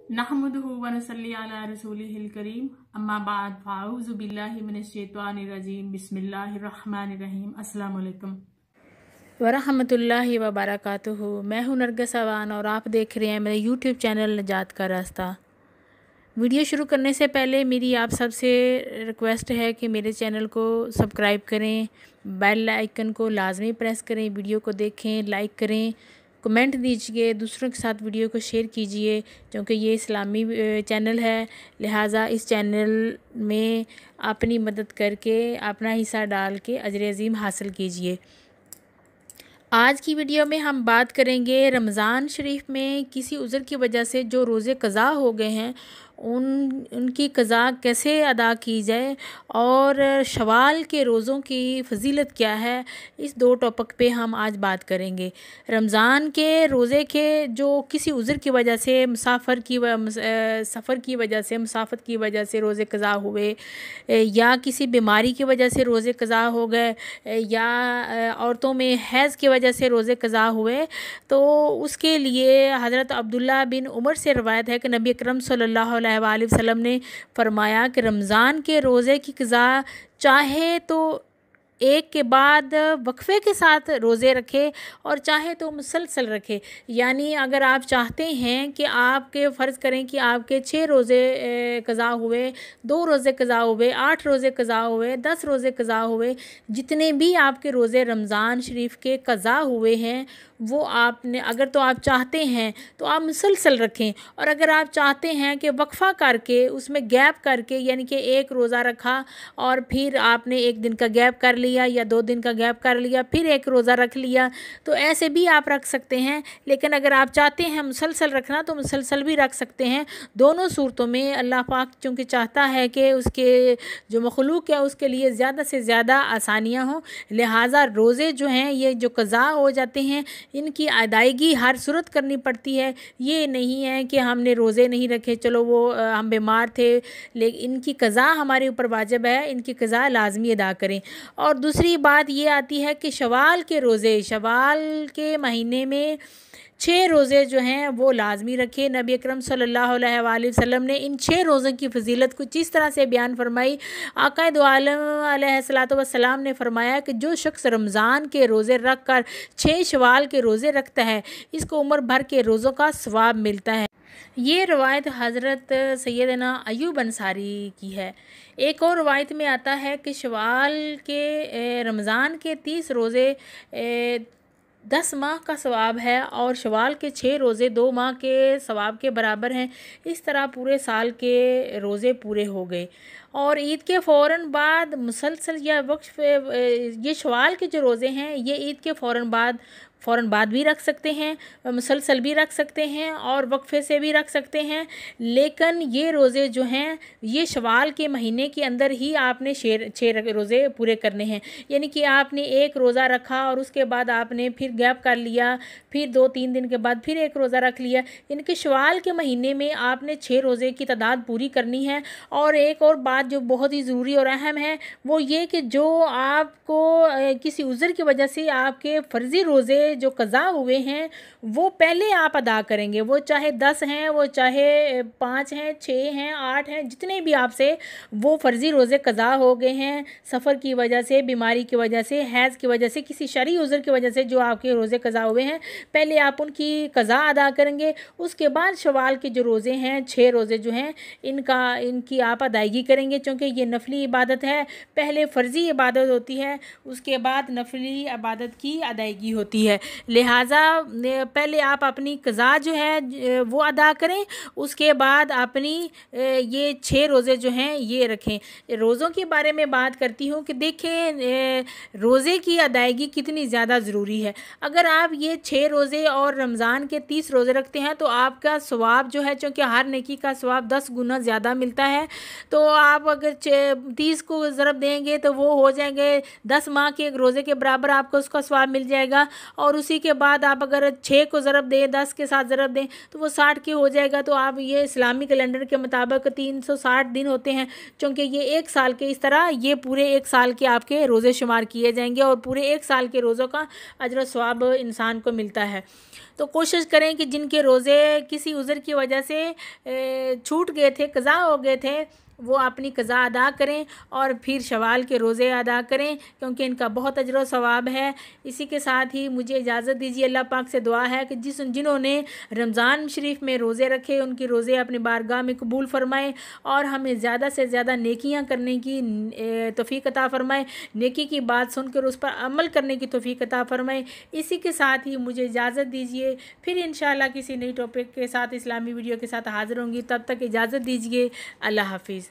नहमदुहु व नसल्ली अला रसूलिहिल करीम अम्मा बाद फ़ाऊज़ु बिल्लाहि मिनश शैतानिर रजीम बिस्मिल्लाहिर रहमानिर रहीम। अस्सलाम वालेकुम व रहमतुल्लाहि व बरकातुहू। मैं हूं नरगिस अवान और आप देख रहे हैं मेरे यूट्यूब चैनल निजात का रास्ता। वीडियो शुरू करने से पहले मेरी आप सबसे रिक्वेस्ट है कि मेरे चैनल को सब्सक्राइब करें, बेल आइकन को लाजमी प्रेस करें, वीडियो को देखें, लाइक करें, कमेंट दीजिए, दूसरों के साथ वीडियो को शेयर कीजिए क्योंकि ये इस्लामी चैनल है। लिहाजा इस चैनल में अपनी मदद करके अपना हिस्सा डाल के अजर अज़ीम हासिल कीजिए। आज की वीडियो में हम बात करेंगे रमज़ान शरीफ में किसी उज़र की वजह से जो रोज़े क़ज़ा हो गए हैं उनकी क़ज़ा कैसे अदा की जाए और शवाल के रोज़ों की फ़जीलत क्या है, इस दो टॉपिक पे हम आज बात करेंगे। रमज़ान के रोज़े के जो किसी उज़र की वजह से सफ़र की मुसाफत की वजह से रोज़े क़ज़ा हुए या किसी बीमारी की वजह से रोज़े क़ज़ा हो गए या औरतों में हैज़ की वजह से रोज़े क़ज़ा हुए, तो उसके लिए हज़रत अब्दुल्ला बिन उमर से रवायत है कि नबी अकरम सल्लल्लाहु अलैहि वसल्लम ने फरमाया कि रमज़ान के रोज़े की क़ज़ा चाहे तो एक के बाद वक्फ़े के साथ रोज़े रखे और चाहे तो मुसलसल रखे। यानी अगर आप चाहते हैं कि आपके फ़र्ज़ करें कि आपके 6 रोज़े क़ज़ा हुए, 2 रोज़े क़ज़ा हुए, 8 रोज़े क़ज़ा हुए, 10 रोज़े क़ज़ा हुए, जितने भी आपके रोज़े रमज़ान शरीफ के क़ज़ा हुए हैं वो आपने अगर तो आप चाहते हैं तो आप मुसलसल रखें, और अगर आप चाहते हैं कि वक्फ़ा करके उसमें गैप करके यानी कि एक रोज़ा रखा और फिर आपने एक दिन का गैप कर लिया या 2 दिन का गैप कर लिया फिर एक रोज़ा रख लिया, तो ऐसे भी आप रख सकते हैं। लेकिन अगर आप चाहते हैं मुसलसल रखना तो मुसलसल भी रख सकते हैं। दोनों सूरतों में अल्लाह पाक चूँकि चाहता है कि उसके जो मखलूक है उसके लिए ज़्यादा से ज़्यादा आसानियाँ हों, लिहाजा रोज़े जो हैं ये जो क़ज़ा हो जाते हैं इनकी अदायगी हर सूरत करनी पड़ती है। ये नहीं है कि हमने रोज़े नहीं रखे, चलो वो हम बीमार थे, लेकिन इनकी क़ज़ा हमारे ऊपर वाजिब है, इनकी क़ज़ा लाजमी अदा करें। और दूसरी बात ये आती है कि शवाल के रोज़े, शवाल के महीने में 6 रोज़े जो हैं वो लाजमी रखे। नबी अकरम सल्लल्लाहु अलैहि वसल्लम ने इन 6 रोज़ों की फ़जीलत कुछ इस तरह से बयान फरमाई। आक़ाए दो आलम अलैहिस्सलातु वस्सलाम ने फरमाया कि जो शख्स रमज़ान के रोज़े रख कर 6 शवाल के रोज़े रखता है इसको उम्र भर के रोज़ों का सवाब मिलता है। ये रवायत हज़रत सैयदना अय्यूब अंसारी की है। एक और रवायत में आता है कि शवाल के रमज़ान के 30 रोज़े 10 माह का सवाब है और शवाल के 6 रोज़े 2 माह के सवाब के बराबर हैं। इस तरह पूरे साल के रोज़े पूरे हो गए। और ईद के फ़ौरन बाद मुसलसल या वक्फ़ ये शवाल के जो रोज़े हैं ये ईद के फ़ौरन बाद भी रख सकते हैं, मुसलसल भी रख सकते हैं और वक्फ़े से भी रख सकते हैं। लेकिन ये रोज़े जो हैं ये शवाल के महीने के अंदर ही आपने 6 रोज़े पूरे करने हैं। यानी कि आपने एक रोज़ा रखा और उसके बाद आपने फिर गैप कर लिया, फिर 2-3 दिन के बाद फिर एक रोज़ा रख लिया। यानी कि शवाल के महीने में आपने 6 रोज़े की तादाद पूरी करनी है। और एक और बात जो बहुत ही ज़रूरी और अहम है वो ये कि जो आपको किसी उज़र की वजह से आपके फ़र्ज़ी रोज़े जो क़ज़ा हुए हैं वो पहले आप अदा करेंगे, वो चाहे 10 हैं, वो चाहे 5 हैं, 6 हैं, 8 हैं, जितने भी आपसे वो फ़र्ज़ी रोज़े क़ज़ा हो गए हैं सफ़र की वजह से, बीमारी की वजह से, हैज़ की वजह से, किसी शरई उज़र की वजह से जो आपके रोज़े क़ज़ा हुए हैं पहले आप उनकी क़ज़ा अदा करेंगे। उसके बाद शवाल के जो रोज़े हैं 6 रोज़े जो हैं इनकी आप अदायगी करेंगे, क्योंकि ये नफली इबादत है। पहले फ़र्ज़ी इबादत होती है, उसके बाद नफली इबादत की अदायगी होती है। लिहाजा पहले आप अपनी क़ज़ा जो है वो अदा करें, उसके बाद अपनी ये 6 रोज़े जो हैं ये रखें। रोज़ों के बारे में बात करती हूँ कि देखें रोज़े की अदायगी कितनी ज़्यादा ज़रूरी है। अगर आप ये 6 रोज़े और रमज़ान के 30 रोज़े रखते हैं तो आपका सवाब जो है, चूँकि हर नेकी का सवाब 10 गुना ज़्यादा मिलता है, तो आप अगर 30 को ज़रब देंगे तो वो हो जाएंगे 10 माह के एक रोज़े के बराबर आपको उसका सवाब मिल जाएगा। और उसी के बाद आप अगर 6 को ज़रब दें, 10 के साथ ज़रब दें तो वो 60 के हो जाएगा। तो आप ये इस्लामी कैलेंडर के मुताबिक 360 दिन होते हैं, क्योंकि ये 1 साल के, इस तरह ये पूरे 1 साल के आपके रोज़े शुमार किए जाएंगे और पूरे 1 साल के रोज़ों का अजर सवाब इंसान को मिलता है। तो कोशिश करें कि जिनके रोज़े किसी उज़र की वजह से छूट गए थे, क़ज़ा हो गए थे, वो अपनी क़ज़ा अदा करें और फिर शवाल के रोज़े अदा करें, क्योंकि इनका बहुत अजर व सवाब है। इसी के साथ ही मुझे इजाज़त दीजिए। अल्लाह पाक से दुआ है कि जिन्होंने रमज़ान शरीफ में रोज़े रखे उनके रोज़े अपनी बारगाह में कबूल फ़रमाएँ और हमें ज़्यादा से ज़्यादा नेकियां करने की तौफ़ीक़ अता फ़रमाएँ, नेकी की बात सुनकर उस पर अमल करने की तौफ़ीक़ अता फ़रमाएँ। इसी के साथ ही मुझे इजाज़त दीजिए। फिर इंशाअल्लाह किसी नई टॉपिक के साथ, इस्लामी वीडियो के साथ हाज़िर होंगी। तब तक इजाज़त दीजिए। अल्लाह हाफ़िज़।